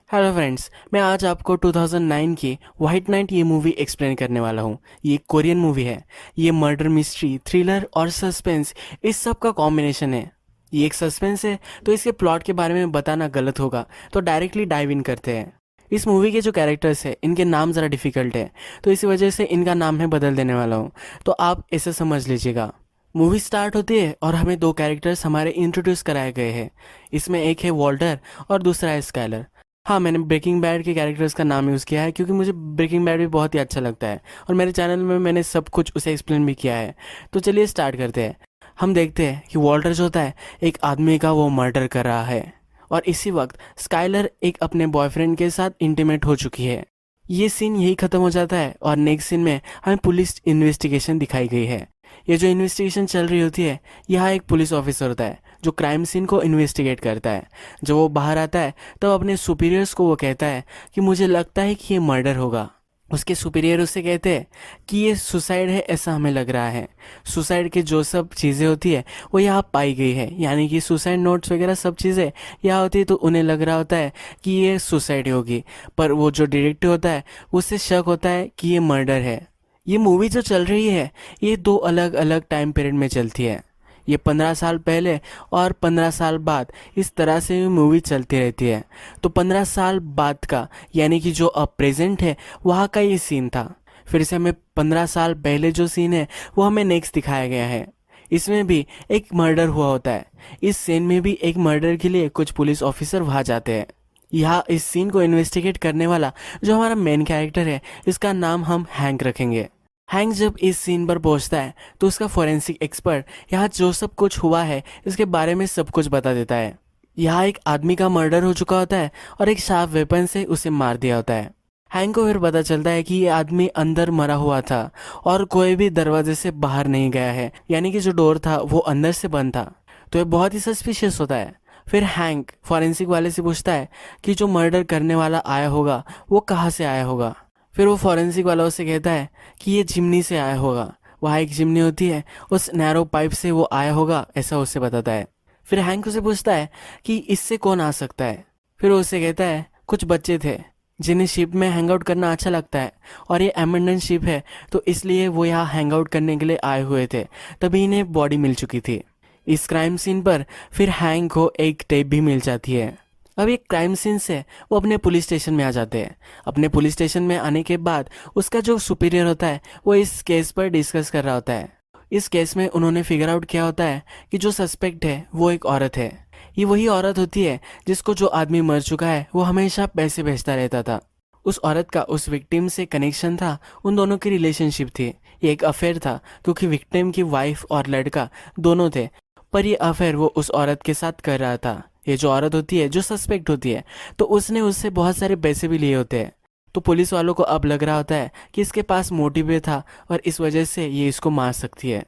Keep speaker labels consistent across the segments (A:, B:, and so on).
A: Hello friends, मैं आज आपको 2009 की वाइट नाइट ये मूवी एक्सप्लेन करने वाला हूँ। ये एक कोरियन मूवी है। ये मर्डर मिस्ट्री, थ्रिलर और सस्पेंस इस सब का कॉम्बिनेशन है। ये एक सस्पेंस है तो इसके प्लॉट के बारे में बताना गलत होगा, तो डायरेक्टली डाइव इन करते हैं। इस मूवी के जो कैरेक्टर्स हैं इनके नाम ज़रा डिफ़िकल्ट है, तो इसी वजह से इनका नाम मैं बदल देने वाला हूँ, तो आप ऐसे समझ लीजिएगा। मूवी स्टार्ट होती है और हमें दो कैरेक्टर्स हमारे इंट्रोड्यूस कराए गए हैं। इसमें एक है वॉल्टर और दूसरा है स्काइलर। हाँ, मैंने ब्रेकिंग बैड के कैरेक्टर्स का नाम यूज़ किया है क्योंकि मुझे ब्रेकिंग बैड भी बहुत ही अच्छा लगता है और मेरे चैनल में मैंने सब कुछ उसे एक्सप्लेन भी किया है। तो चलिए स्टार्ट करते हैं। हम देखते हैं कि वॉल्टर जो होता है एक आदमी का वो मर्डर कर रहा है और इसी वक्त स्काइलर एक अपने बॉयफ्रेंड के साथ इंटीमेट हो चुकी है। ये सीन यही ख़त्म हो जाता है और नेक्स्ट सीन में हमें पुलिस इन्वेस्टिगेशन दिखाई गई है। ये जो इन्वेस्टिगेशन चल रही होती है, यहाँ एक पुलिस ऑफिसर होता है जो क्राइम सीन को इन्वेस्टिगेट करता है। जब वो बाहर आता है तब अपने सुपीरियर्स को वो कहता है कि मुझे लगता है कि ये मर्डर होगा। उसके सुपीरियर उससे कहते हैं कि ये सुसाइड है, ऐसा हमें लग रहा है। सुसाइड की जो सब चीज़ें होती है वो यहाँ पाई गई है, यानी कि सुसाइड नोट्स वगैरह सब चीज़ें यहाँ होती है, तो उन्हें लग रहा होता है कि ये सुसाइड होगी। पर वो जो डिटेक्टिव होता है उससे शक होता है कि ये मर्डर है। ये मूवी जो चल रही है ये दो अलग अलग टाइम पीरियड में चलती है। ये 15 साल पहले और 15 साल बाद, इस तरह से मूवी चलती रहती है। तो 15 साल बाद का यानी कि जो अब प्रेजेंट है वहाँ का ये सीन था। फिर से हमें 15 साल पहले जो सीन है वो हमें नेक्स्ट दिखाया गया है। इसमें भी एक मर्डर हुआ होता है। इस सीन में भी एक मर्डर के लिए कुछ पुलिस ऑफिसर वहाँ जाते हैं। यहाँ इस सीन को इन्वेस्टिगेट करने वाला जो हमारा मेन कैरेक्टर है, इसका नाम हम हैंक रखेंगे। हैंक जब इस सीन पर पहुंचता है तो उसका फोरेंसिक एक्सपर्ट यहाँ जो सब कुछ हुआ है इसके बारे में सब कुछ बता देता है। यहाँ एक आदमी का मर्डर हो चुका होता है और एक शार्प वेपन से उसे मार दिया होता है। हैंक को फिर पता चलता है कि ये आदमी अंदर मरा हुआ था और कोई भी दरवाजे से बाहर नहीं गया है, यानी कि जो डोर था वो अंदर से बंद था। तो ये बहुत ही सस्पिशियस होता है। फिर हैंक फॉरेंसिक वाले से पूछता है कि जो मर्डर करने वाला आया होगा वो कहाँ से आया होगा। फिर वो फॉरेंसिक वाला उससे कहता है कि ये चिमनी से आया होगा। वहाँ एक चिमनी होती है, उस नैरो पाइप से वो आया होगा, ऐसा उससे बताता है। फिर हैंक उसे पूछता है कि इससे कौन आ सकता है। फिर वो उससे कहता है कुछ बच्चे थे जिन्हें शिप में हैंग आउट करना अच्छा लगता है और ये एबंडन शिप है, तो इसलिए वो यहाँ हैंग आउट करने के लिए आए हुए थे, तभी इन्हें बॉडी मिल चुकी थी। इस क्राइम सीन पर फिर हैंक को एक टेप भी मिल जाती है। अब एक क्राइम सीन से वो अपने पुलिस स्टेशन में आ जाते हैं। अपने पुलिस स्टेशन में आने के बाद उसका जो सुपीरियर होता है वो इस केस पर डिस्कस कर रहा होता है। इस केस में उन्होंने फिगर आउट किया होता है कि जो सस्पेक्ट है वो एक औरत है। ये वही औरत होती है जिसको जो आदमी मर चुका है वो हमेशा पैसे भेजता रहता था। उस औरत का उस विक्टिम से कनेक्शन था, उन दोनों की रिलेशनशिप थी। ये एक अफेयर था क्योंकि विक्टिम की वाइफ और लड़का दोनों थे, पर ये अफेयर वो उस औरत के साथ कर रहा था। ये जो औरत होती है जो सस्पेक्ट होती है, तो उसने उससे बहुत सारे पैसे भी लिए होते हैं। तो पुलिस वालों को अब लग रहा होता है कि इसके पास मोटिव भी था और इस वजह से ये इसको मार सकती है।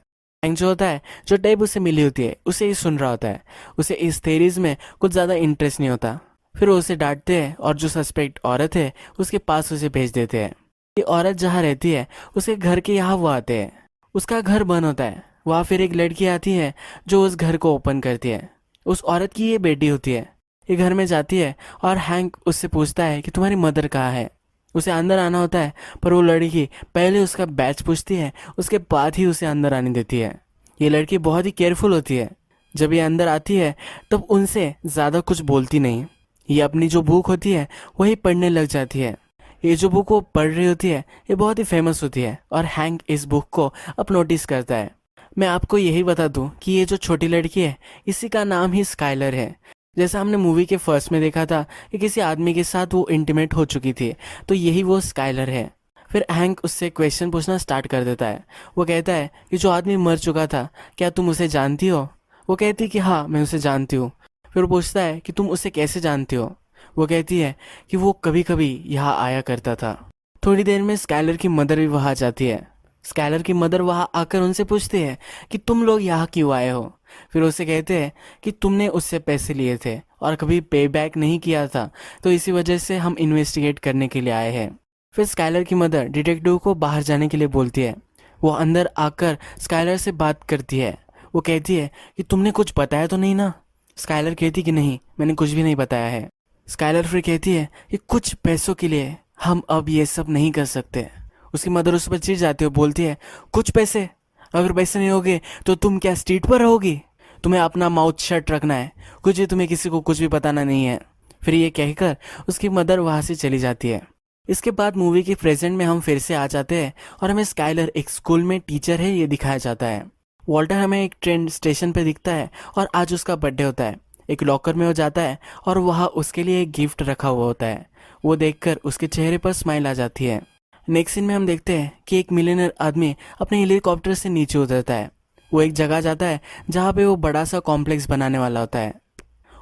A: हैंक जो होता है, जो टेप उसे मिली होती है उसे ये सुन रहा होता है। उसे इस थेरीज में कुछ ज़्यादा इंटरेस्ट नहीं होता। फिर वो उसे डांटते हैं और जो सस्पेक्ट औरत है उसके पास उसे भेज देते हैं। ये औरत जहाँ रहती है उसके घर के यहाँ वो आते हैं। उसका घर बंद होता है। वहाँ फिर एक लड़की आती है जो उस घर को ओपन करती है। उस औरत की ये बेटी होती है। ये घर में जाती है और हैंक उससे पूछता है कि तुम्हारी मदर कहाँ है। उसे अंदर आना होता है, पर वो लड़की पहले उसका बैच पूछती है, उसके बाद ही उसे अंदर आने देती है। ये लड़की बहुत ही केयरफुल होती है। जब ये अंदर आती है तब उनसे ज़्यादा कुछ बोलती नहीं। ये अपनी जो बुक होती है वही पढ़ने लग जाती है। ये जो बुक वो पढ़ रही होती है ये बहुत ही फेमस होती है और हैंक इस बुक को अब नोटिस करता है। मैं आपको यही बता दूं कि ये जो छोटी लड़की है इसी का नाम ही स्काइलर है। जैसा हमने मूवी के फर्स्ट में देखा था कि किसी आदमी के साथ वो इंटीमेट हो चुकी थी, तो यही वो स्काइलर है। फिर हैंक उससे क्वेश्चन पूछना स्टार्ट कर देता है। वो कहता है कि जो आदमी मर चुका था क्या तुम उसे जानती हो। वो कहती है कि हाँ, मैं उसे जानती हूँ। फिर वो पूछता है कि तुम उसे कैसे जानती हो। वो कहती है कि वो कभी कभी यहाँ आया करता था। थोड़ी देर में स्काइलर की मदर भी वहाँ जाती है। स्काइलर की मदर वहाँ आकर उनसे पूछती है कि तुम लोग यहाँ क्यों आए हो। फिर उसे कहते हैं कि तुमने उससे पैसे लिए थे और कभी पे बैक नहीं किया था, तो इसी वजह से हम इन्वेस्टिगेट करने के लिए आए हैं। फिर स्काइलर की मदर डिटेक्टिव को बाहर जाने के लिए बोलती है। वो अंदर आकर स्काइलर से बात करती है। वो कहती है कि तुमने कुछ बताया तो नहीं ना। स्काइलर कहती कि नहीं, मैंने कुछ भी नहीं बताया है। स्काइलर फिर कहती है कि कुछ पैसों के लिए हम अब ये सब नहीं कर सकते। उसकी मदर उस पर चिढ़ जाती है और बोलती है, कुछ पैसे? अगर पैसे नहीं होगे तो तुम क्या स्ट्रीट पर रहोगी? तुम्हें अपना माउथ शट रखना है, कुछ तुम्हें किसी को कुछ भी बताना नहीं है। फिर ये कहकर उसकी मदर वहाँ से चली जाती है। इसके बाद मूवी के प्रेजेंट में हम फिर से आ जाते हैं और हमें स्काइलर एक स्कूल में टीचर है ये दिखाया जाता है। वॉल्टर हमें एक ट्रेन स्टेशन पर दिखता है और आज उसका बर्थडे होता है। एक लॉकर में वो जाता है और वहाँ उसके लिए एक गिफ्ट रखा हुआ होता है। वो देखकर उसके चेहरे पर स्माइल आ जाती है। नेक्स्ट सीन में हम देखते हैं कि एक मिलियनर आदमी अपने हेलीकॉप्टर से नीचे उतरता है। वो एक जगह जाता है जहाँ पे वो बड़ा सा कॉम्प्लेक्स बनाने वाला होता है।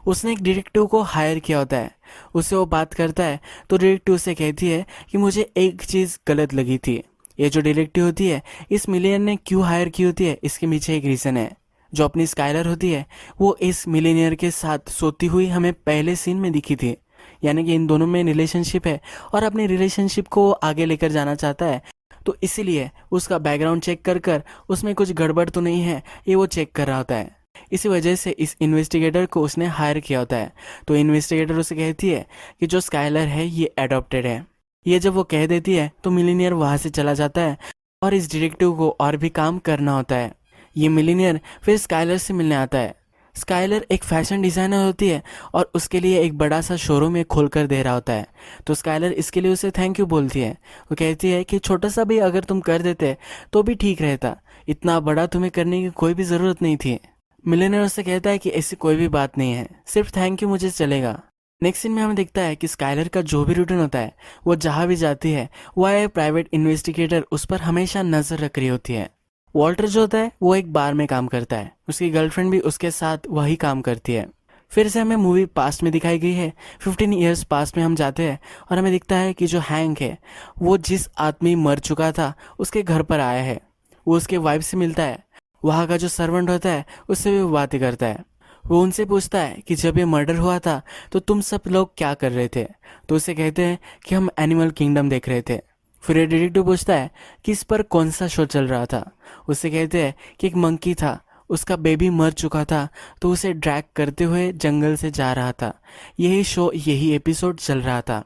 A: उसने एक डिटेक्टिव को हायर किया होता है। उससे वो बात करता है तो डिटेक्टिव उसे कहती है कि मुझे एक चीज़ गलत लगी थी। ये जो डिटेक्टिव होती है इस मिलियन ने क्यों हायर की होती है, इसके पीछे एक रीज़न है। जो अपनी स्काइलर होती है वो इस मिलीनियर के साथ सोती हुई हमें पहले सीन में दिखी थी। यानी कि इन दोनों में रिलेशनशिप है और अपने रिलेशनशिप को आगे लेकर जाना चाहता है। तो इसीलिए उसका बैकग्राउंड चेक कर कर उसमें कुछ गड़बड़ तो नहीं है ये वो चेक कर रहा होता है। इसी वजह से इस इन्वेस्टिगेटर को उसने हायर किया होता है। तो इन्वेस्टिगेटर उसे कहती है कि जो स्काइलर है ये एडॉप्टेड है। ये जब वो कह देती है तो मिलीनियर वहाँ से चला जाता है और इस डिटेक्टिव को और भी काम करना होता है। ये मिलीनियर फिर स्काइलर से मिलने आता है। स्काइलर एक फैशन डिज़ाइनर होती है और उसके लिए एक बड़ा सा शोरूम एक खोल कर दे रहा होता है। तो स्काइलर इसके लिए उसे थैंक यू बोलती है। वो कहती है कि छोटा सा भी अगर तुम कर देते तो भी ठीक रहता, इतना बड़ा तुम्हें करने की कोई भी ज़रूरत नहीं थी। मिलियनर उससे कहता है कि ऐसी कोई भी बात नहीं है, सिर्फ थैंक यू मुझे चलेगा। नेक्स्ट सीन में हमें दिखता है कि स्काइलर का जो भी रूटीन होता है वो जहाँ भी जाती है वह प्राइवेट इन्वेस्टिगेटर उस पर हमेशा नज़र रख रही होती है। वॉल्टर जो होता है वो एक बार में काम करता है, उसकी गर्लफ्रेंड भी उसके साथ वही काम करती है। फिर से हमें मूवी पास्ट में दिखाई गई है। 15 ईयर्स पास्ट में हम जाते हैं और हमें दिखता है कि जो हैंक है वो जिस आदमी मर चुका था उसके घर पर आया है। वो उसके वाइफ से मिलता है। वहाँ का जो सर्वेंट होता है उससे भी वो बातें करता है। वो उनसे पूछता है कि जब ये मर्डर हुआ था तो तुम सब लोग क्या कर रहे थे? तो उसे कहते हैं कि हम एनिमल किंगडम देख रहे थे। फिर ये डिटेक्टिव पूछता है कि इस पर कौन सा शो चल रहा था। उससे कहते हैं कि एक मंकी था, उसका बेबी मर चुका था तो उसे ड्रैग करते हुए जंगल से जा रहा था। यही शो यही एपिसोड चल रहा था।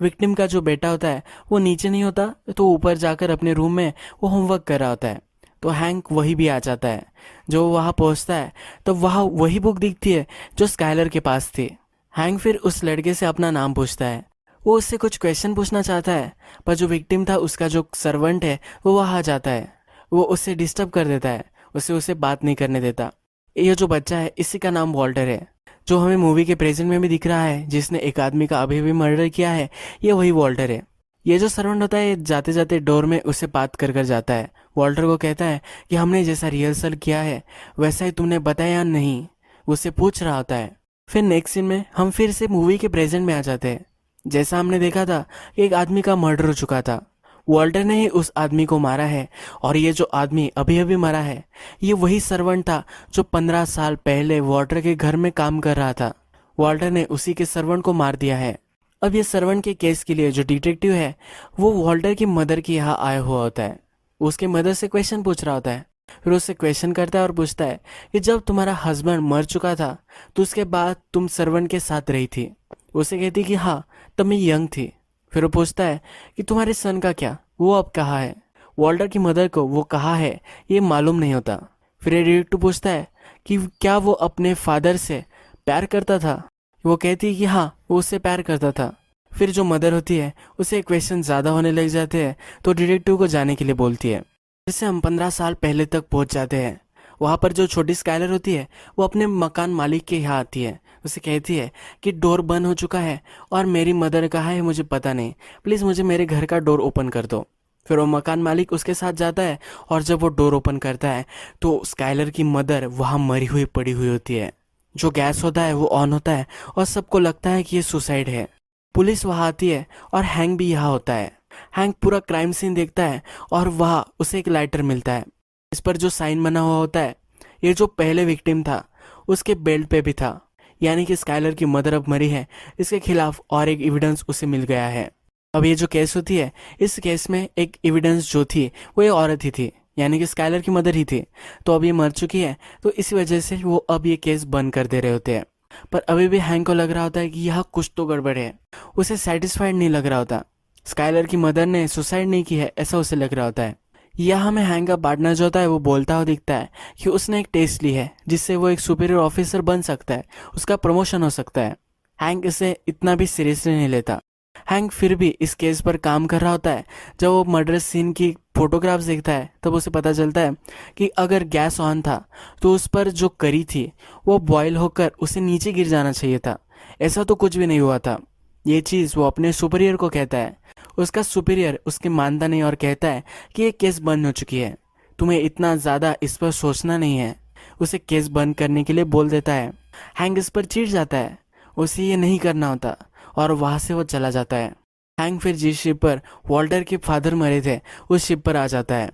A: विक्टिम का जो बेटा होता है वो नीचे नहीं होता तो ऊपर जाकर अपने रूम में वो होमवर्क कर रहा होता है। तो हैंक वही भी आ जाता है। जो वहाँ पहुँचता है तो वहाँ वही बुक दिखती है जो स्काइलर के पास थी। हैंक फिर उस लड़के से अपना नाम पूछता है। वो उससे कुछ क्वेश्चन पूछना चाहता है पर जो विक्टिम था उसका जो सर्वेंट है वो वहाँ आ जाता है। वो उससे डिस्टर्ब कर देता है, उसे बात नहीं करने देता। ये जो बच्चा है इसी का नाम वॉल्टर है, जो हमें मूवी के प्रेजेंट में भी दिख रहा है, जिसने एक आदमी का अभी भी मर्डर किया है। ये वही वॉल्टर है। ये जो सर्वेंट होता है जाते जाते डोर में उससे बात कर कर जाता है। वॉल्टर को कहता है कि हमने जैसा रिहर्सल किया है वैसा ही तुमने बताया या नहीं, उससे पूछ रहा होता है। फिर नेक्स्ट सीन में हम फिर से मूवी के प्रेजेंट में आ जाते हैं। जैसा हमने देखा था कि एक आदमी का मर्डर हो चुका था, वॉल्टर ने ही उस आदमी को मारा है। और ये जो आदमी अभी अभी मरा है ये वही सर्वेंट था जो 15 साल पहले वॉल्टर के घर में काम कर रहा था। वॉल्टर ने उसी के सर्वेंट को मार दिया है। अब ये सर्वेंट के केस के लिए जो डिटेक्टिव है वो वॉल्टर की मदर के यहाँ आया हुआ होता है। वो उसके मदर से क्वेश्चन पूछ रहा होता है। फिर उससे क्वेश्चन करता है और पूछता है कि जब तुम्हारा हस्बैंड मर चुका था तो उसके बाद तुम सर्वेंट के साथ रही थी। उसे कहती कि हाँ, तब मैं यंग थी। फिर वो पूछता है कि तुम्हारे सन का क्या, वो अब कहाँ है? वॉल्टर की मदर को वो कहाँ है ये मालूम नहीं होता। फिर ये डिटेक्टिव पूछता है कि क्या वो अपने फादर से प्यार करता था? वो कहती है कि हाँ, वो उससे प्यार करता था। फिर जो मदर होती है उसे क्वेश्चन ज़्यादा होने लग जाते हैं तो डिटेक्टिव को जाने के लिए बोलती है। जैसे हम 15 साल पहले तक पहुंच जाते हैं। वहाँ पर जो छोटी स्काइलर होती है वो अपने मकान मालिक के यहाँ आती है। उसे कहती है कि डोर बंद हो चुका है और मेरी मदर कहाँ है मुझे पता नहीं, प्लीज़ मुझे मेरे घर का डोर ओपन कर दो। फिर वो मकान मालिक उसके साथ जाता है और जब वो डोर ओपन करता है तो स्काइलर की मदर वहाँ मरी हुई पड़ी हुई होती है। जो गैस होता है वो ऑन होता है और सबको लगता है कि ये सुसाइड है। पुलिस वहाँ आती है और हैंक भी यहाँ होता है। हैंक पूरा क्राइम सीन देखता है और वहाँ उसे एक लाइटर मिलता है। इस पर जो साइन बना हुआ होता है ये जो पहले विक्टिम था उसके बेल्ट पे भी था, यानी कि स्काइलर की मदर अब मरी है। इसके खिलाफ और एक एविडेंस उसे मिल गया है। अब ये जो केस होती है इस केस में एक एविडेंस जो थी वो ये औरत ही थी, यानी कि स्काइलर की मदर ही थी। तो अब ये मर चुकी है तो इसी वजह से वो अब ये केस बंद कर दे रहे होते हैं। पर अभी भी हैंक को लग रहा होता है कि यहाँ कुछ तो गड़बड़ है। उसे सेटिस्फाइड नहीं लग रहा होता। स्काइलर की मदर ने सुसाइड नहीं की है ऐसा उसे लग रहा होता है। यह हमें हैंक का पार्टनर जो होता है वो बोलता हुआ दिखता है कि उसने एक टेस्ट ली है जिससे वो एक सुपीरियर ऑफिसर बन सकता है, उसका प्रमोशन हो सकता है। हैंक इसे इतना भी सीरियसली नहीं लेता। हैंक फिर भी इस केस पर काम कर रहा होता है। जब वो मर्डर सीन की फोटोग्राफ्स देखता है तब उसे पता चलता है कि अगर गैस ऑन था तो उस पर जो करी थी वो बॉयल होकर उसे नीचे गिर जाना चाहिए था। ऐसा तो कुछ भी नहीं हुआ था। ये चीज़ वो अपने सुपीरियर को कहता है। उसका सुपीरियर उसके मानता नहीं और कहता है कि ये केस बंद हो चुकी है, तुम्हें इतना ज़्यादा इस पर सोचना नहीं है। उसे केस बंद करने के लिए बोल देता है। हैंक इस पर चिढ़ जाता है, उसे ये नहीं करना होता और वहाँ से वो चला जाता है। हैंक फिर जिस शिप पर वॉल्टर के फादर मरे थे उस शिप पर आ जाता है।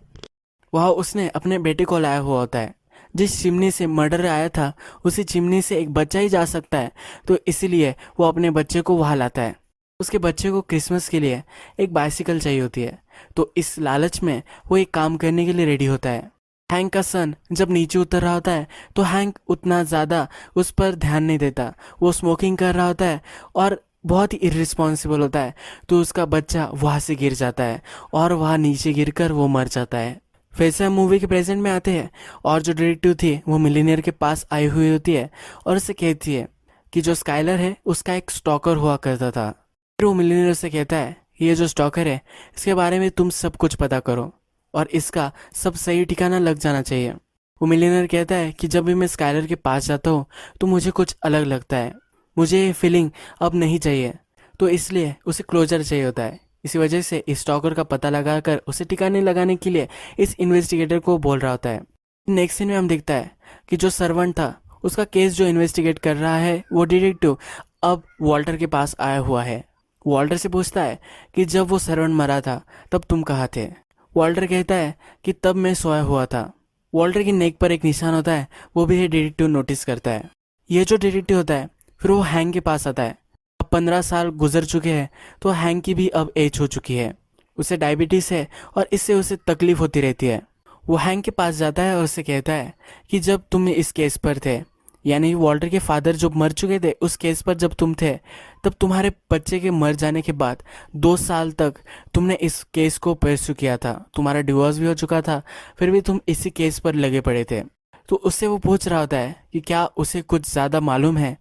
A: वहाँ उसने अपने बेटे को लाया हुआ होता है। जिस चिमनी से मर्डर आया था उसी चिमनी से एक बच्चा ही जा सकता है, तो इसीलिए वो अपने बच्चे को वहाँ लाता है। उसके बच्चे को क्रिसमस के लिए एक बाइसिकल चाहिए होती है, तो इस लालच में वो एक काम करने के लिए रेडी होता है। हैंक का सन जब नीचे उतर रहा होता है तो हैंक उतना ज़्यादा उस पर ध्यान नहीं देता। वो स्मोकिंग कर रहा होता है और बहुत ही इर्रिस्पॉन्सिबल होता है, तो उसका बच्चा वहाँ से गिर जाता है और वहाँ नीचे गिरकर वो मर जाता है। फिर से हम मूवी के प्रेजेंट में आते हैं और जो डिटेक्टिव थी वो मिलीनियर के पास आई हुई होती है और उसे कहती है कि जो स्काइलर है उसका एक स्टॉकर हुआ करता था। फिर वो मिलीनियर से कहता है ये जो स्टॉकर है इसके बारे में तुम सब कुछ पता करो और इसका सब सही ठिकाना लग जाना चाहिए। वो मिलीनियर कहता है कि जब भी मैं स्काइलर के पास जाता हूँ तो मुझे कुछ अलग लगता है, मुझे ये फीलिंग अब नहीं चाहिए, तो इसलिए उसे क्लोजर चाहिए होता है। इसी वजह से इस स्टॉकर का पता लगाकर उसे ठिकाने लगाने के लिए इस इन्वेस्टिगेटर को बोल रहा होता है। नेक्स्ट सीन में हम देखता है कि जो सर्वेंट था उसका केस जो इन्वेस्टिगेट कर रहा है वो डिटेक्टिव अब वॉल्टर के पास आया हुआ है। वॉल्टर से पूछता है कि जब वो सर्वेंट मरा था तब तुम कहाँ थे। वॉल्टर कहता है कि तब मैं सोया हुआ था। वॉल्टर की नेक पर एक निशान होता है, वो भी ये डिटेक्टिव नोटिस करता है। ये जो डिटेक्टिव होता है फिर वो हैंक के पास आता है। अब 15 साल गुजर चुके हैं तो हैंक की भी अब एज हो चुकी है। उसे डायबिटीज़ है और इससे उसे तकलीफ होती रहती है। वो हैंक के पास जाता है और उसे कहता है कि जब तुम इस केस पर थे, यानी वॉल्टर के फादर जो मर चुके थे उस केस पर जब तुम थे, तब तुम्हारे बच्चे के मर जाने के बाद 2 साल तक तुमने इस केस को परस्यू किया था। तुम्हारा डिवोर्स भी हो चुका था, फिर भी तुम इसी केस पर लगे पड़े थे। तो उससे वो पूछ रहा होता है कि क्या उसे कुछ ज़्यादा मालूम है,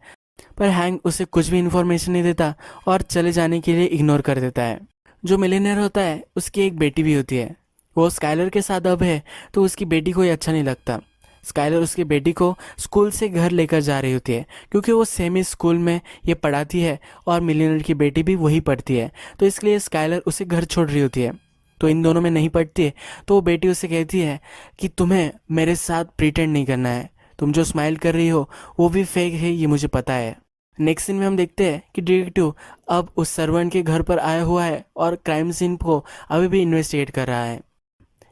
A: पर हैंक उसे कुछ भी इन्फॉर्मेशन नहीं देता और चले जाने के लिए इग्नोर कर देता है। जो मिलियनेयर होता है उसकी एक बेटी भी होती है। वो स्काइलर के साथ अब है तो उसकी बेटी को ये अच्छा नहीं लगता। स्काइलर उसकी बेटी को स्कूल से घर लेकर जा रही होती है क्योंकि वो सेमी स्कूल में ये पढ़ाती है और मिलियनेयर की बेटी भी वही पढ़ती है, तो इसलिए स्काइलर उसे घर छोड़ रही होती है। तो इन दोनों में नहीं पढ़ती है, तो वो बेटी उसे कहती है कि तुम्हें मेरे साथ प्रिटेंड नहीं करना है, तुम जो स्माइल कर रही हो वो भी फेक है, ये मुझे पता है। नेक्स्ट सीन में हम देखते हैं कि डिटेक्टिव अब उस सर्वेंट के घर पर आया हुआ है और क्राइम सीन को अभी भी इन्वेस्टिगेट कर रहा है।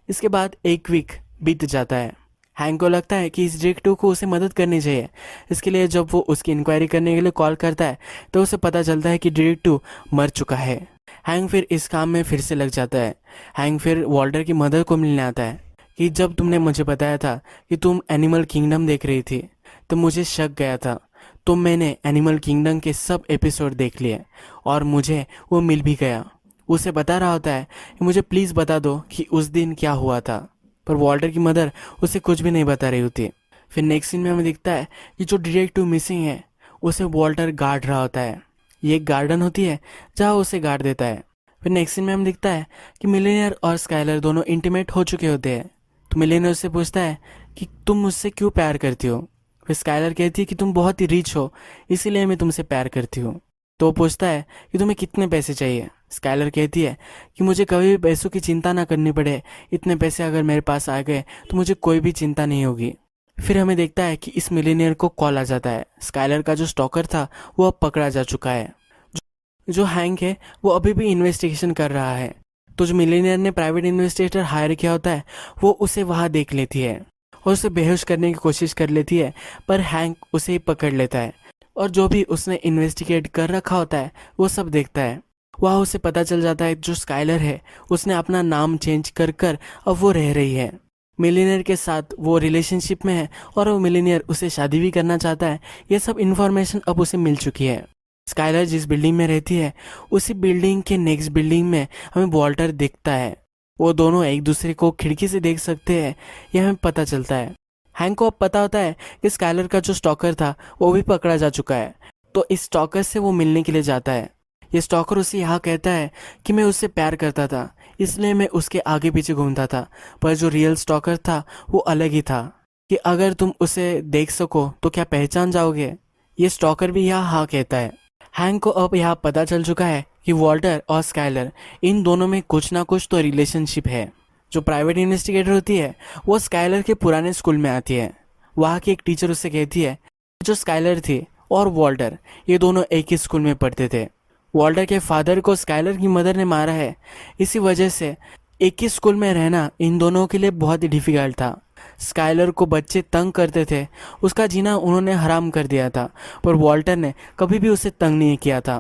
A: इसके बाद एक वीक बीत जाता है। हैंक को लगता है कि इस डिटेक्टिव को उसे मदद करनी चाहिए। इसके लिए जब वो उसकी इंक्वायरी करने के लिए कॉल करता है तो उसे पता चलता है कि डिटेक्टिव मर चुका है। हैंक फिर इस काम में फिर से लग जाता है। हैंक फिर वॉल्टर की मदर को मिलने आता है कि जब तुमने मुझे बताया था कि तुम एनिमल किंगडम देख रही थी तो मुझे शक गया था, तो मैंने एनिमल किंगडम के सब एपिसोड देख लिए और मुझे वो मिल भी गया। उसे बता रहा होता है कि मुझे प्लीज़ बता दो कि उस दिन क्या हुआ था, पर वॉल्टर की मदर उसे कुछ भी नहीं बता रही होती। फिर नेक्स्ट सीन में हमें दिखता है कि जो डिटेक्टिव मिसिंग है उसे वॉल्टर गार्ड रहा होता है। ये एक गार्डन होती है जहाँ उसे गार्ड देता है। फिर नेक्स्ट सीन में हमें दिखता है कि मिलियनेयर और स्काइलर दोनों इंटीमेट हो चुके होते हैं। तो मिलियनेयर उससे पूछता है कि तुम मुझसे क्यों प्यार करती हो। फिर स्काइलर कहती है कि तुम बहुत ही रिच हो इसीलिए मैं तुमसे प्यार करती हूँ। तो वो पूछता है कि तुम्हें कितने पैसे चाहिए। स्काइलर कहती है कि मुझे कभी भी पैसों की चिंता ना करनी पड़े, इतने पैसे अगर मेरे पास आ गए तो मुझे कोई भी चिंता नहीं होगी। फिर हमें देखता है कि इस मिलियनेयर को कॉल आ जाता है। स्काइलर का जो स्टॉकर था वो अब पकड़ा जा चुका है। जो हैंक है वो अभी भी इन्वेस्टिगेशन कर रहा है। तो जो मिलियनेयर ने प्राइवेट इन्वेस्टिगेटर हायर किया होता है वो उसे वहाँ देख लेती है और उसे बेहोश करने की कोशिश कर लेती है, पर हैंक उसे ही पकड़ लेता है और जो भी उसने इन्वेस्टिगेट कर रखा होता है वो सब देखता है। वहाँ उसे पता चल जाता है जो स्काइलर है उसने अपना नाम चेंज कर कर अब वो रह रही है। मिलीनियर के साथ वो रिलेशनशिप में है और वो मिलीनियर उसे शादी भी करना चाहता है। ये सब इन्फॉर्मेशन अब उसे मिल चुकी है। स्काइलर जिस बिल्डिंग में रहती है उसी बिल्डिंग के नेक्स्ट बिल्डिंग में हमें वॉल्टर दिखता है। वो दोनों एक दूसरे को खिड़की से देख सकते हैं, यह हमें पता चलता है। हैंक को अब पता होता है कि स्काइलर का जो स्टॉकर था वो भी पकड़ा जा चुका है, तो इस स्टॉकर से वो मिलने के लिए जाता है। ये स्टॉकर उसे यहाँ कहता है कि मैं उससे प्यार करता था, इसलिए मैं उसके आगे पीछे घूमता था, पर जो रियल स्टॉकर था वो अलग ही था कि अगर तुम उसे देख सको तो क्या पहचान जाओगे। ये स्टॉकर भी यहाँ हाँ कहता है। हैंक को अब यहाँ पता चल चुका है कि वॉल्टर और स्काइलर इन दोनों में कुछ ना कुछ तो रिलेशनशिप है। जो प्राइवेट इन्वेस्टिगेटर होती है वो स्काइलर के पुराने स्कूल में आती है। वहाँ की एक टीचर उससे कहती है जो स्काइलर थी और वॉल्टर ये दोनों एक ही स्कूल में पढ़ते थे। वॉल्टर के फादर को स्काइलर की मदर ने मारा है, इसी वजह से एक ही स्कूल में रहना इन दोनों के लिए बहुत ही डिफिकल्ट था। स्काइलर को बच्चे तंग करते थे, उसका जीना उन्होंने हराम कर दिया था, पर वॉल्टर ने कभी भी उसे तंग नहीं किया था।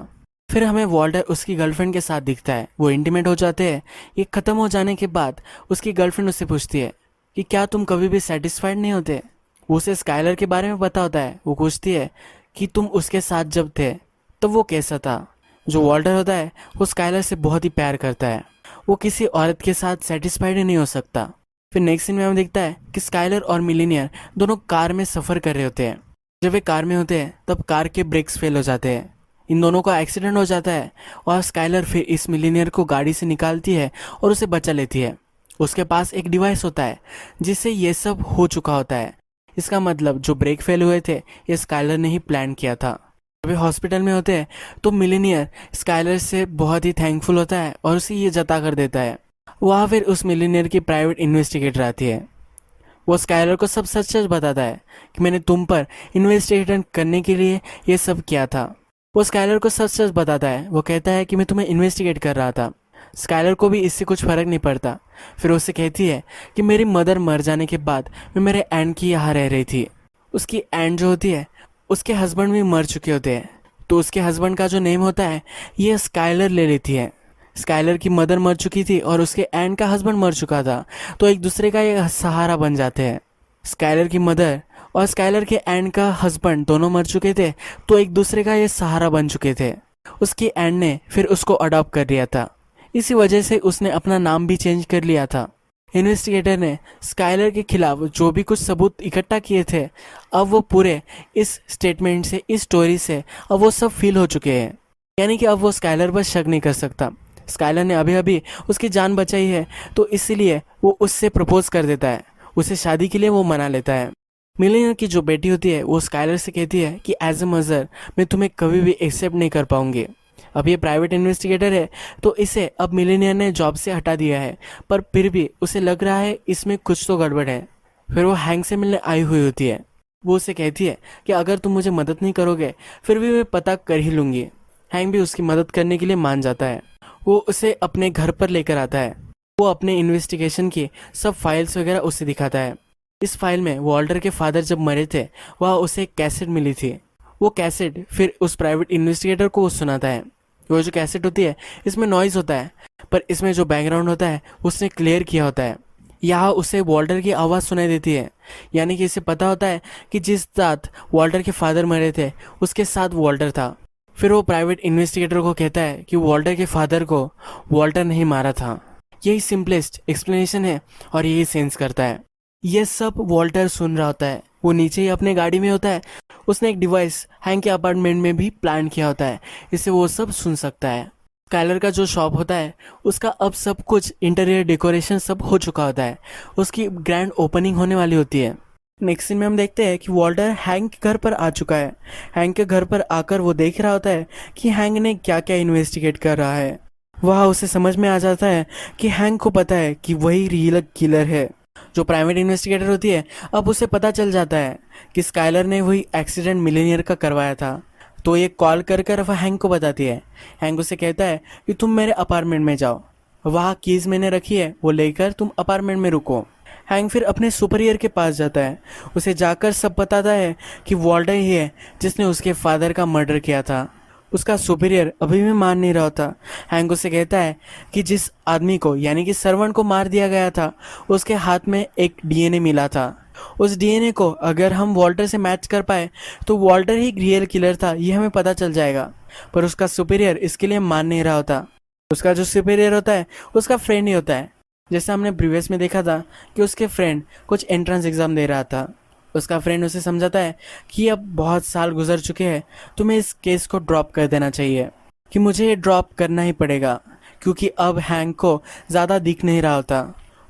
A: फिर हमें वॉल्टर उसकी गर्लफ्रेंड के साथ दिखता है, वो इंटीमेट हो जाते हैं। ये ख़त्म हो जाने के बाद उसकी गर्लफ्रेंड उससे पूछती है कि क्या तुम कभी भी सेटिस्फाइड नहीं होते। वो उसे स्काइलर के बारे में पता होता है। वो पूछती है कि तुम उसके साथ जब थे तब वो कैसा था। जो वॉल्टर होता है वो स्काइलर से बहुत ही प्यार करता है, वो किसी औरत के साथ सेटिस्फाइड ही नहीं हो सकता। फिर नेक्स्ट सीन में हमें दिखता है कि स्काइलर और मिलीनियर दोनों कार में सफ़र कर रहे होते हैं। जब वे कार में होते हैं तब कार के ब्रेक्स फेल हो जाते हैं, इन दोनों का एक्सीडेंट हो जाता है और स्काइलर फिर इस मिलीनियर को गाड़ी से निकालती है और उसे बचा लेती है। उसके पास एक डिवाइस होता है जिससे ये सब हो चुका होता है। इसका मतलब जो ब्रेक फेल हुए थे ये स्काइलर ने ही प्लान किया था। जब वे हॉस्पिटल में होते हैं तो मिलीनियर स्काइलर से बहुत ही थैंकफुल होता है और उसे ये जता कर देता है। वहाँ फिर उस मिलीनियर की प्राइवेट इन्वेस्टिगेटर आती है। वो स्काइलर को सब सच सच बताता है कि मैंने तुम पर इन्वेस्टिगेशन करने के लिए ये सब किया था। वो स्काइलर को सच सच बताता है। वो कहता है कि मैं तुम्हें इन्वेस्टिगेट कर रहा था। स्काइलर को भी इससे कुछ फ़र्क नहीं पड़ता। फिर उससे कहती है कि मेरी मदर मर जाने के बाद मैं मेरे एंड की यहाँ रह रही थी। उसकी एंड जो होती है उसके हस्बैंड भी मर चुके होते हैं, तो उसके हस्बैंड का जो नेम होता है ये स्काइलर ले लेती है। स्काइलर की मदर मर चुकी थी और उसके एंड का हस्बैंड मर चुका था, तो एक दूसरे का ये सहारा बन जाते हैं। स्काइलर की मदर और स्काइलर के एंड का हस्बैंड दोनों मर चुके थे, तो एक दूसरे का ये सहारा बन चुके थे। उसकी एंड ने फिर उसको अडॉप्ट कर लिया था, इसी वजह से उसने अपना नाम भी चेंज कर लिया था। इन्वेस्टिगेटर ने स्काइलर के खिलाफ जो भी कुछ सबूत इकट्ठा किए थे अब वो पूरे इस स्टेटमेंट से, इस स्टोरी से अब वो सब फील हो चुके हैं। यानी कि अब वो स्काइलर पर शक नहीं कर सकता। स्काइलर ने अभी अभी उसकी जान बचाई है, तो इसीलिए वो उससे प्रपोज कर देता है, उसे शादी के लिए वो मना लेता है। मिलीनियर की जो बेटी होती है वो स्काइलर से कहती है कि एज ए मदर मैं तुम्हें कभी भी एक्सेप्ट नहीं कर पाऊंगी। अब ये प्राइवेट इन्वेस्टिगेटर है तो इसे अब मिलीनियर ने जॉब से हटा दिया है, पर फिर भी उसे लग रहा है इसमें कुछ तो गड़बड़ है। फिर वो हैंक से मिलने आई हुई होती है। वो उसे कहती है कि अगर तुम मुझे मदद नहीं करोगे फिर भी मैं पता कर ही लूँगी। हैंक भी उसकी मदद करने के लिए मान जाता है। वो उसे अपने घर पर लेकर आता है। वो अपने इन्वेस्टिगेशन की सब फाइल्स वगैरह उसे दिखाता है। इस फाइल में वॉल्टर के फादर जब मरे थे वहाँ उसे एक कैसेट मिली थी। वो कैसेट फिर उस प्राइवेट इन्वेस्टिगेटर को वो सुनाता है। वो जो कैसेट होती है इसमें नॉइज़ होता है, पर इसमें जो बैकग्राउंड होता है उसने क्लियर किया होता है। यहाँ उसे वॉल्टर की आवाज़ सुनाई देती है, यानी कि इसे पता होता है कि जिस रात वॉल्टर के फादर मरे थे उसके साथ वॉल्टर था। फिर वो प्राइवेट इन्वेस्टिगेटर को कहता है कि वॉल्टर के फादर को वॉल्टर नहीं मारा था। यही सिंपलेस्ट एक्सप्लेनेशन है और यही सेंस करता है। ये सब वॉल्टर सुन रहा होता है। वो नीचे ही अपने गाड़ी में होता है। उसने एक डिवाइस हैंक के अपार्टमेंट में भी प्लान किया होता है, इससे वो सब सुन सकता है। स्काइलर का जो शॉप होता है उसका अब सब कुछ इंटीरियर डेकोरेशन सब हो चुका होता है। उसकी ग्रैंड ओपनिंग होने वाली होती है। नेक्स्ट सीन में हम देखते हैं कि वॉल्टर हैंक के घर पर आ चुका है। हैंक के घर पर आकर वो देख रहा होता है कि हैंक ने क्या क्या इन्वेस्टिगेट कर रहा है। वह उसे समझ में आ जाता है कि हैंक को पता है कि वही रियल किलर है। जो प्राइवेट इन्वेस्टिगेटर होती है अब उसे पता चल जाता है कि स्काइलर ने वही एक्सीडेंट मिलीनियर का करवाया था, तो ये कॉल कर कर वह हैंक को बताती है। हैंक उसे कहता है कि तुम मेरे अपार्टमेंट में जाओ, वहाँ कीज़ मैंने रखी है, वो लेकर तुम अपार्टमेंट में रुको। हैंक फिर अपने सुपीरियर के पास जाता है। उसे जाकर सब बताता है कि वॉल्टर ही है जिसने उसके फादर का मर्डर किया था। उसका सुपीरियर अभी भी मान नहीं रहा होता। हैंक उसे कहता है कि जिस आदमी को यानी कि सर्वेंट को मार दिया गया था उसके हाथ में एक डीएनए मिला था। उस डीएनए को अगर हम वॉल्टर से मैच कर पाए तो वॉल्टर ही रियल किलर था, ये हमें पता चल जाएगा। पर उसका सुपीरियर इसके लिए मान नहीं रहा होता। उसका जो सुपीरियर होता है उसका फ्रेंड ही होता है। जैसे हमने प्रीवियस में देखा था कि उसके फ्रेंड कुछ एंट्रेंस एग्ज़ाम दे रहा था। उसका फ्रेंड उसे समझाता है कि अब बहुत साल गुजर चुके हैं, तुम्हें इस केस को ड्रॉप कर देना चाहिए, कि मुझे ये ड्रॉप करना ही पड़ेगा क्योंकि अब हैंक को ज़्यादा दिख नहीं रहा होता,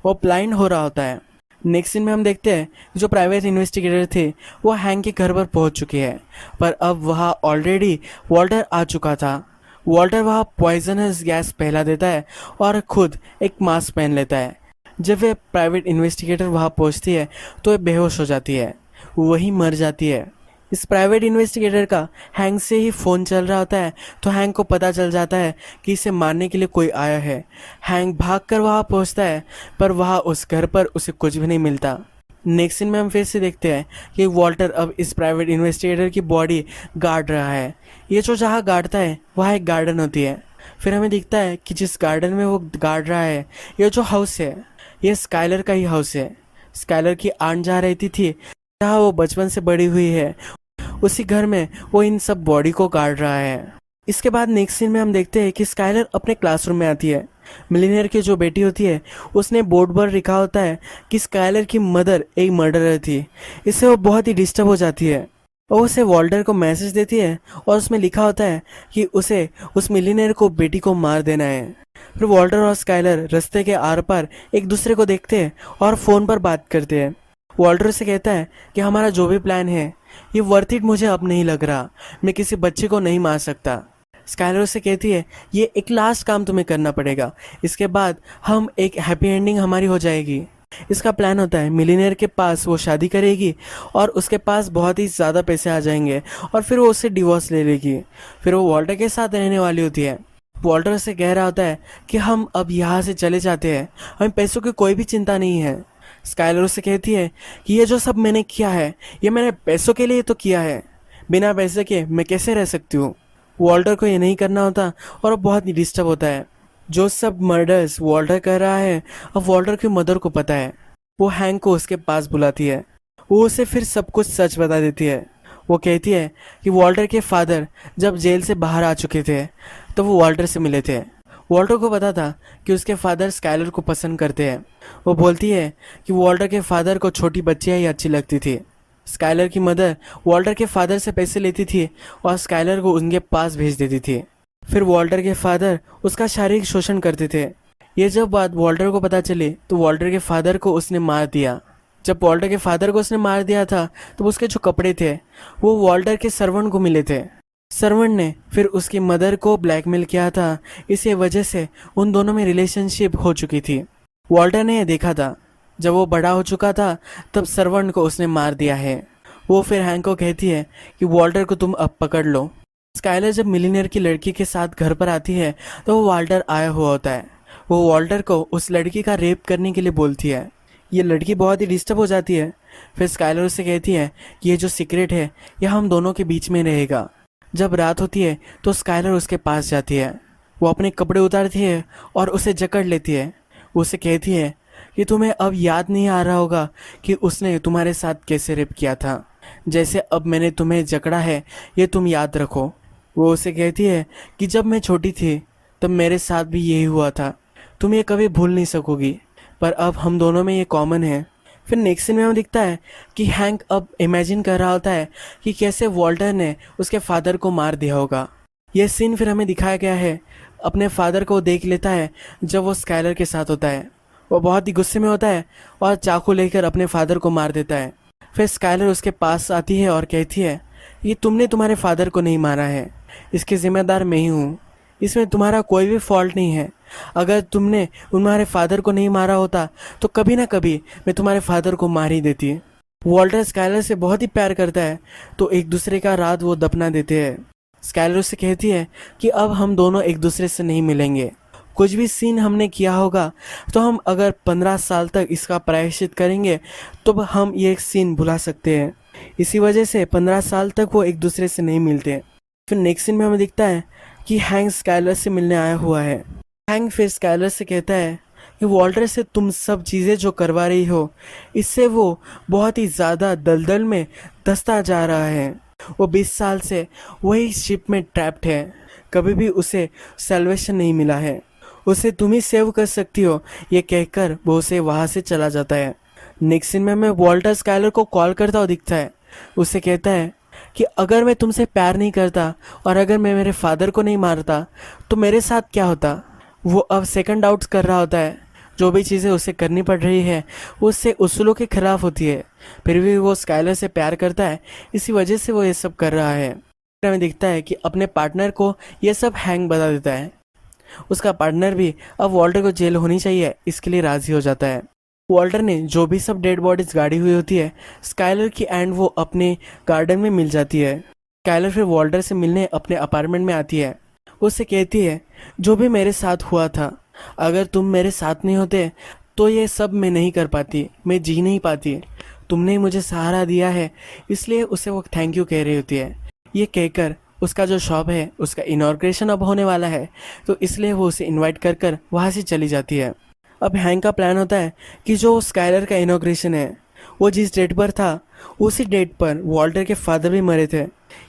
A: वो ब्लाइंड हो रहा होता है। नेक्स्ट सीन में हम देखते हैं जो प्राइवेट इन्वेस्टिगेटर थे वो हैंक के घर पर पहुंच चुके हैं, पर अब वहाँ ऑलरेडी वॉल्टर आ चुका था। वॉल्टर वहाँ पॉइजनस गैस फैला देता है और खुद एक मास्क पहन लेता है। जब वे प्राइवेट इन्वेस्टिगेटर वहाँ पहुँचती है तो वे बेहोश हो जाती है, वही मर जाती है। इस प्राइवेट इन्वेस्टिगेटर का हैंक से ही फ़ोन चल रहा होता है तो हैंक को पता चल जाता है कि इसे मारने के लिए कोई आया है। हैंक भागकर वहाँ पहुँचता है पर वहाँ उस घर पर उसे कुछ भी नहीं मिलता। नेक्स्ट सीन में हम फिर से देखते हैं कि वॉल्टर अब इस प्राइवेट इन्वेस्टिगेटर की बॉडी गार्ड रहा है। ये जो जहाँ गार्डता है वहाँ एक गार्डन होती है। फिर हमें दिखता है कि जिस गार्डन में वो गार्ड रहा है, ये जो हाउस है ये स्काइलर का ही हाउस है। स्काइलर की आन जहाँ रहती थी, जहाँ वो बचपन से बड़ी हुई है, उसी घर में वो इन सब बॉडी को गाड़ रहा है। इसके बाद नेक्स्ट सीन में हम देखते हैं कि स्काइलर अपने क्लासरूम में आती है। मिलीनियर की जो बेटी होती है उसने बोर्ड पर लिखा होता है कि स्काइलर की मदर एक मर्डरर थी। इससे वो बहुत ही डिस्टर्ब हो जाती है और उसे वॉल्टर को मैसेज देती है और उसमें लिखा होता है कि उसे उस मिलीनियर को बेटी को मार देना है। फिर वॉल्टर और स्काइलर रास्ते के आर पार एक दूसरे को देखते हैं और फ़ोन पर बात करते हैं। वॉल्टर से कहता है कि हमारा जो भी प्लान है ये वर्थ इट मुझे अब नहीं लग रहा, मैं किसी बच्चे को नहीं मार सकता। स्काइलर से कहती है ये एक लास्ट काम तुम्हें करना पड़ेगा, इसके बाद हम एक हैप्पी एंडिंग हमारी हो जाएगी। इसका प्लान होता है मिलीनियर के पास वो शादी करेगी और उसके पास बहुत ही ज़्यादा पैसे आ जाएंगे और फिर वो उससे डिवोर्स ले लेगी। फिर वो वॉल्टर के साथ रहने वाली होती है। वॉल्टर से कह रहा होता है कि हम अब यहाँ से चले जाते हैं, हमें पैसों की कोई भी चिंता नहीं है। स्काइलर उससे कहती है कि ये जो सब मैंने किया है ये मैंने पैसों के लिए तो किया है, बिना पैसे के मैं कैसे रह सकती हूँ। वॉल्टर को ये नहीं करना होता और वो बहुत ही डिस्टर्ब होता है। जो सब मर्डर्स वॉल्टर कर रहा है अब वॉल्टर की मदर को पता है। वो हैंक को उसके पास बुलाती है, वो उसे फिर सब कुछ सच बता देती है। वो कहती है कि वॉल्टर के फादर जब जेल से बाहर आ चुके थे तो वो वॉल्टर से मिले थे। वॉल्टर को पता था कि उसके फादर स्काइलर को पसंद करते हैं। वो बोलती है कि वॉल्टर के फादर को छोटी बच्चियाँ ही अच्छी लगती थी। स्काइलर की मदर वॉल्टर के फादर से पैसे लेती थी और स्काइलर को उनके पास भेज देती थी। फिर वॉल्टर के फादर उसका शारीरिक शोषण करते थे। ये जब बात वॉल्टर को पता चली तो वॉल्टर के फादर को उसने मार दिया। जब वॉल्टर के फादर को उसने मार दिया था तो उसके जो कपड़े थे वो वॉल्टर के सर्वेंट को मिले थे। सर्वेंट ने फिर उसकी मदर को ब्लैकमेल किया था, इसी वजह से उन दोनों में रिलेशनशिप हो चुकी थी। वॉल्टर ने यह देखा था। जब वो बड़ा हो चुका था तब सर्वेंट को उसने मार दिया है। वो फिर हैंक को कहती है कि वॉल्टर को तुम अब पकड़ लो। स्काइलर जब मिलीनियर की लड़की के साथ घर पर आती है तो वो वॉल्टर आया हुआ होता है। वो वॉल्टर को उस लड़की का रेप करने के लिए बोलती है। ये लड़की बहुत ही डिस्टर्ब हो जाती है। फिर स्काइलर उससे कहती है कि ये जो सीक्रेट है यह हम दोनों के बीच में रहेगा। जब रात होती है तो स्काइलर उसके पास जाती है। वो अपने कपड़े उतारती है और उसे जकड़ लेती है। वो उसे कहती है कि तुम्हें अब याद नहीं आ रहा होगा कि उसने तुम्हारे साथ कैसे रेप किया था, जैसे अब मैंने तुम्हें जकड़ा है ये तुम याद रखो। वो उसे कहती है कि जब मैं छोटी थी तब मेरे साथ भी यही हुआ था, तुम ये कभी भूल नहीं सकोगी, पर अब हम दोनों में ये कॉमन है। फिर नेक्स्ट सीन में हमें दिखता है कि हैंक अब इमेजिन कर रहा होता है कि कैसे वॉल्टर ने उसके फादर को मार दिया होगा। यह सीन फिर हमें दिखाया गया है, अपने फादर को देख लेता है जब वो स्काइलर के साथ होता है। वो बहुत ही गुस्से में होता है और चाकू लेकर अपने फादर को मार देता है। फिर स्काइलर उसके पास आती है और कहती है ये तुमने तुम्हारे फादर को नहीं मारा है, इसके ज़िम्मेदार मैं ही हूँ, इसमें तुम्हारा कोई भी फॉल्ट नहीं है। अगर तुमने तुम्हारे फादर को नहीं मारा होता तो कभी ना कभी मैं तुम्हारे फादर को मार ही देती। वॉल्टर स्काइलर से बहुत ही प्यार करता है तो एक दूसरे का रात वो दफना देते हैं। स्काइलर उससे कहती है कि अब हम दोनों एक दूसरे से नहीं मिलेंगे। कुछ भी सीन हमने किया होगा तो हम अगर 15 साल तक इसका प्रायश्चित करेंगे तो हम ये सीन भुला सकते हैं। इसी वजह से 15 साल तक वो एक दूसरे से नहीं मिलते। फिर नेक्स्ट सीन में हमें दिखता है कि हैंक स्काइलर से मिलने आया हुआ है। हैंक फिर स्काइलर से कहता है कि वॉल्टर से तुम सब चीज़ें जो करवा रही हो, इससे वो बहुत ही ज़्यादा दलदल में धंसता जा रहा है। वो 20 साल से वही शिप में ट्रैप्ड है, कभी भी उसे सैल्वेशन नहीं मिला है, उसे तुम ही सेव कर सकती हो। ये कहकर वो उसे वहाँ से चला जाता है। नेक्स्ट सीन में हमें वॉल्टर स्काइलर को कॉल करता हुआ दिखता है। उससे कहता है कि अगर मैं तुमसे प्यार नहीं करता और अगर मैं मेरे फादर को नहीं मारता तो मेरे साथ क्या होता। वो अब सेकंड डाउट्स कर रहा होता है। जो भी चीज़ें उसे करनी पड़ रही है वो उससे उसूलों के खिलाफ होती है, फिर भी वो स्काइलर से प्यार करता है, इसी वजह से वो ये सब कर रहा है। फिर हमें दिखता है कि अपने पार्टनर को ये सब हैंक बता देता है। उसका पार्टनर भी अब वॉल्टर को जेल होनी चाहिए इसके लिए राज़ी हो जाता है। वॉल्टर ने जो भी सब डेड बॉडीज गाड़ी हुई होती है स्काइलर की एंड वो अपने गार्डन में मिल जाती है। स्काइलर फिर वॉल्टर से मिलने अपने अपार्टमेंट में आती है। वो उससे कहती है जो भी मेरे साथ हुआ था, अगर तुम मेरे साथ नहीं होते तो ये सब मैं नहीं कर पाती, मैं जी नहीं पाती। तुमने ही मुझे सहारा दिया है, इसलिए उसे वो थैंक यू कह रही होती है। ये कहकर उसका जो शॉप है उसका इनॉग्रेशन अब होने वाला है, तो इसलिए वो उसे इनवाइट कर कर वहाँ से चली जाती है। अब हैंक का प्लान होता है कि जो स्काइलर का इनॉग्रेशन है वो जिस डेट पर था उसी डेट पर वॉल्टर के फादर भी मरे थे।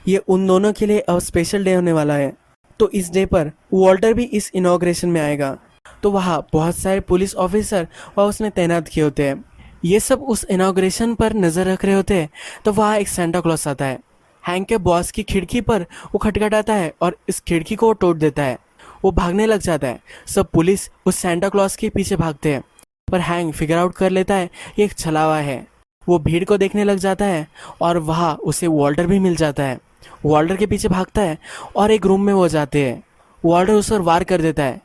A: ये उन दोनों के लिए अब स्पेशल डे होने वाला है, तो इस डे पर वॉल्टर भी इस इनॉग्रेशन में आएगा। तो वहाँ बहुत सारे पुलिस ऑफिसर वहाँ उसने तैनात किए होते हैं। ये सब उस इनॉग्रेशन पर नज़र रख रहे होते हैं। तो वहाँ एक सेंटा क्लॉस आता है। हैंक के बॉस की खिड़की पर वो खटखटाता है और इस खिड़की को वो तोड़ देता है। वो भागने लग जाता है। सब पुलिस उस सेंटा क्लॉस के पीछे भागते हैं, पर हैंक फिगर आउट कर लेता है ये एक छलावा है। वो भीड़ को देखने लग जाता है और वहाँ उसे वॉल्टर भी मिल जाता है। वॉल्टर के पीछे भागता है और एक रूम में वो जाते हैं। वॉल्टर उस पर वार कर देता है।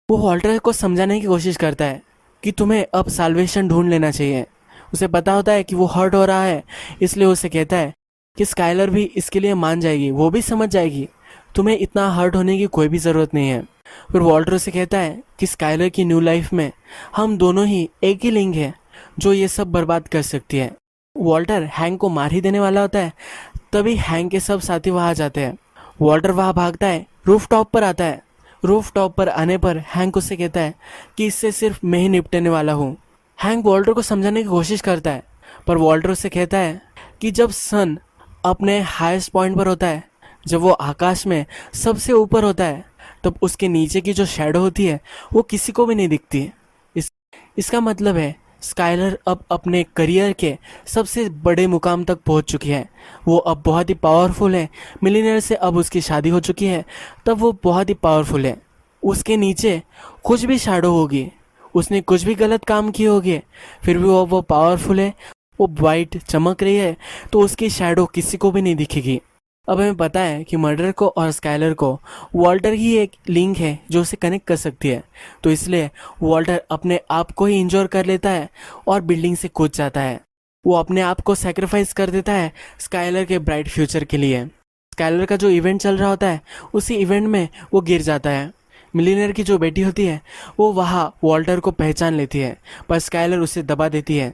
A: वो वॉल्टर को समझाने की कोशिश करता है कि तुम्हें अब साल्वेशन ढूंढ लेना चाहिए। उसे पता होता है कि वो हर्ट हो रहा है, इसलिए उसे कहता है कि स्काइलर भी इसके लिए मान जाएगी, वो भी समझ जाएगी, तुम्हें इतना हर्ट होने की कोई भी ज़रूरत नहीं है। फिर वॉल्टर उसे कहता है कि स्काइलर की न्यू लाइफ में हम दोनों ही एक ही लिंक है जो ये सब बर्बाद कर सकती है। वॉल्टर हैंक को मार ही देने वाला होता है, तभी हैंक के सब साथी वहाँ जाते हैं। वॉल्टर वहाँ भागता है, रूफ टॉप पर आता है। रूफ टॉप पर आने पर हैंक उससे कहता है कि इससे सिर्फ मैं ही निपटने वाला हूँ। हैंक वॉल्टर को समझाने की कोशिश करता है, पर वॉल्टर उससे कहता है कि जब सन अपने हाईएस्ट पॉइंट पर होता है, जब वो आकाश में सबसे ऊपर होता है, तब उसके नीचे की जो शैडो होती है वो किसी को भी नहीं दिखती। इसका मतलब है स्काइलर अब अपने करियर के सबसे बड़े मुकाम तक पहुंच चुकी है। वो अब बहुत ही पावरफुल है। मिलीनियर से अब उसकी शादी हो चुकी है, तब वो बहुत ही पावरफुल है। उसके नीचे कुछ भी शैडो होगी, उसने कुछ भी गलत काम किए होंगे, फिर भी वो पावरफुल है। वो वाइट चमक रही है, तो उसकी शैडो किसी को भी नहीं दिखेगी। अब हमें पता है कि मर्डर को और स्काइलर को वॉल्टर ही एक लिंक है जो उसे कनेक्ट कर सकती है, तो इसलिए वॉल्टर अपने आप को ही इंजोर कर लेता है और बिल्डिंग से कूद जाता है। वो अपने आप को सेक्रीफाइस कर देता है स्काइलर के ब्राइट फ्यूचर के लिए। स्काइलर का जो इवेंट चल रहा होता है उसी इवेंट में वो गिर जाता है। मिलीनियर की जो बेटी होती है वो वहाँ वॉल्टर को पहचान लेती है, पर स्काइलर उसे दबा देती है।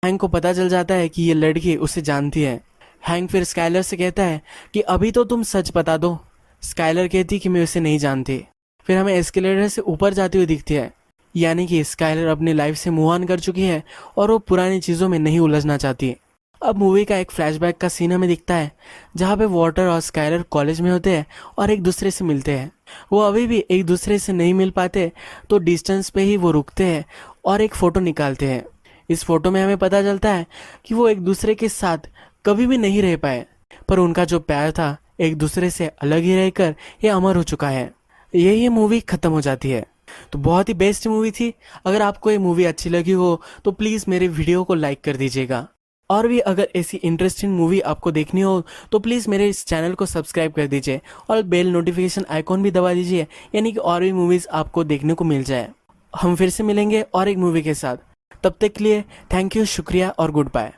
A: हैंक को पता चल जाता है कि ये लड़की उसे जानती है। हैंक फिर स्काइलर से कहता है कि अभी तो तुम सच बता दो। स्काइलर कहती कि मैं उसे नहीं जानती। फिर हमें एस्केलेटर से ऊपर जाती हुई दिखती है, यानी कि स्काइलर अपनी लाइफ से मूव ऑन कर चुकी है और वो पुरानी चीज़ों में नहीं उलझना चाहती। अब मूवी का एक फ्लैशबैक का सीन हमें दिखता है जहाँ पे वॉल्टर और स्काइलर कॉलेज में होते हैं और एक दूसरे से मिलते हैं। वो अभी भी एक दूसरे से नहीं मिल पाते, तो डिस्टेंस पे ही वो रुकते हैं और एक फ़ोटो निकालते हैं। इस फोटो में हमें पता चलता है कि वो एक दूसरे के साथ कभी भी नहीं रह पाए, पर उनका जो प्यार था एक दूसरे से अलग ही रहकर ये अमर हो चुका है। ये मूवी ख़त्म हो जाती है। तो बहुत ही बेस्ट मूवी थी। अगर आपको ये मूवी अच्छी लगी हो तो प्लीज़ मेरे वीडियो को लाइक कर दीजिएगा, और भी अगर ऐसी इंटरेस्टिंग मूवी आपको देखनी हो तो प्लीज़ मेरे इस चैनल को सब्सक्राइब कर दीजिए और बेल नोटिफिकेशन आइकॉन भी दबा दीजिए, यानी कि और भी मूवीज़ आपको देखने को मिल जाए। हम फिर से मिलेंगे और एक मूवी के साथ। तब तक के लिए थैंक यू, शुक्रिया और गुड बाय।